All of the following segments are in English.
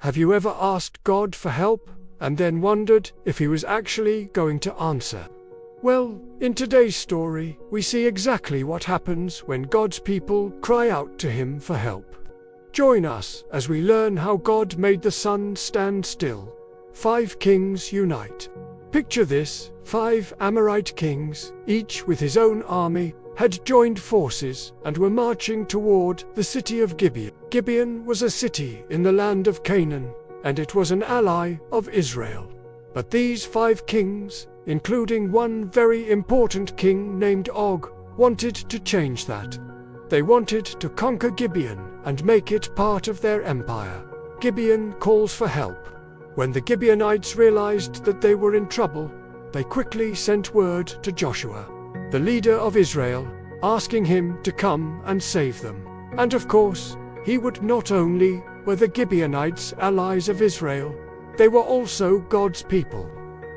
Have you ever asked God for help, and then wondered if He was actually going to answer? Well, in today's story, we see exactly what happens when God's people cry out to Him for help. Join us as we learn how God made the sun stand still. 5 kings unite. Picture this: 5 Amorite kings, each with his own army, had joined forces and were marching toward the city of Gibeon. Gibeon was a city in the land of Canaan, and it was an ally of Israel. But these 5 kings, including one very important king named Og, wanted to change that. They wanted to conquer Gibeon and make it part of their empire. Gibeon calls for help. When the Gibeonites realized that they were in trouble, they quickly sent word to Joshua, the leader of Israel, asking him to come and save them. And of course, he would. Not only were the Gibeonites allies of Israel, they were also God's people.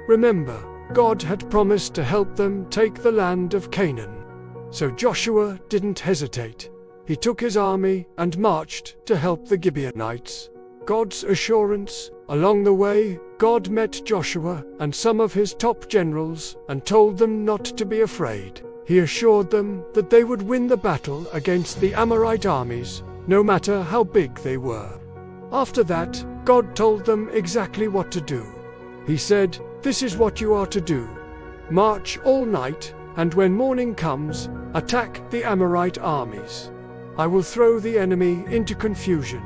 Remember, God had promised to help them take the land of Canaan. So Joshua didn't hesitate. He took his army and marched to help the Gibeonites. God's assurance. Along the way, God met Joshua and some of his top generals and told them not to be afraid. He assured them that they would win the battle against the Amorite armies, no matter how big they were. After that, God told them exactly what to do. He said, "This is what you are to do. March all night, and when morning comes, attack the Amorite armies. I will throw the enemy into confusion."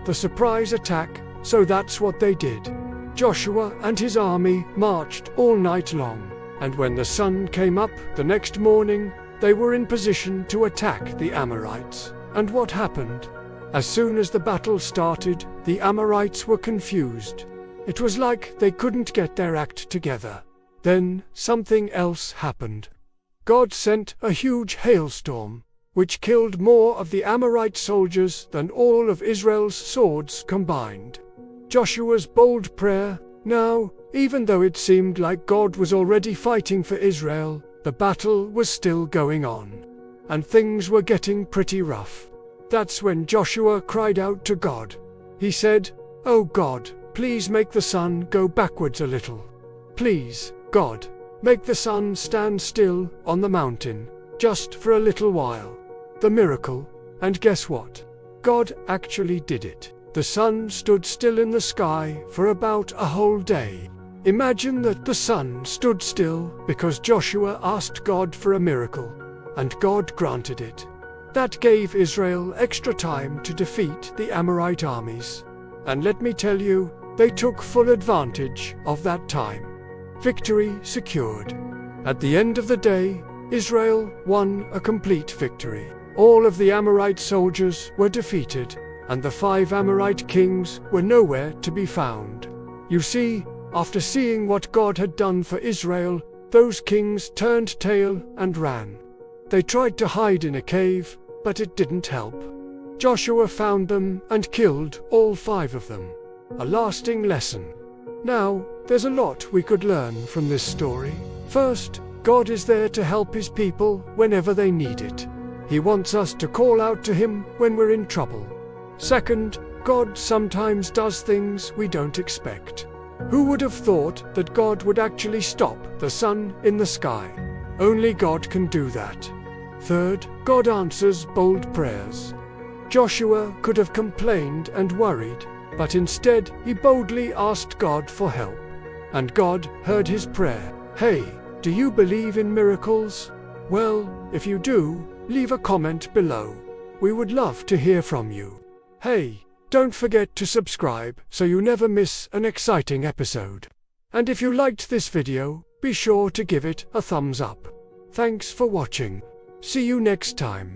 The surprise attack. So that's what they did. Joshua and his army marched all night long, and when the sun came up the next morning, they were in position to attack the Amorites. And what happened? As soon as the battle started, the Amorites were confused. It was like they couldn't get their act together. Then something else happened. God sent a huge hailstorm, which killed more of the Amorite soldiers than all of Israel's swords combined. Joshua's bold prayer. Now, even though it seemed like God was already fighting for Israel, the battle was still going on, and things were getting pretty rough. That's when Joshua cried out to God. He said, "Oh God, please make the sun go backwards a little. Please, God, make the sun stand still on the mountain, just for a little while." The miracle. And guess what? God actually did it. The sun stood still in the sky for about a whole day. Imagine that the sun stood still because Joshua asked God for a miracle, and God granted it. That gave Israel extra time to defeat the Amorite armies. And let me tell you, they took full advantage of that time. Victory secured. At the end of the day, Israel won a complete victory. All of the Amorite soldiers were defeated, and the 5 Amorite kings were nowhere to be found. You see, after seeing what God had done for Israel, those kings turned tail and ran. They tried to hide in a cave, but it didn't help. Joshua found them and killed all 5 of them. A lasting lesson. Now, there's a lot we could learn from this story. First, God is there to help His people whenever they need it. He wants us to call out to Him when we're in trouble. Second, God sometimes does things we don't expect. Who would have thought that God would actually stop the sun in the sky? Only God can do that. Third, God answers bold prayers. Joshua could have complained and worried, but instead he boldly asked God for help. And God heard his prayer. Hey, do you believe in miracles? Well, if you do, leave a comment below. We would love to hear from you. Hey, don't forget to subscribe so you never miss an exciting episode. And if you liked this video, be sure to give it a thumbs up. Thanks for watching. See you next time.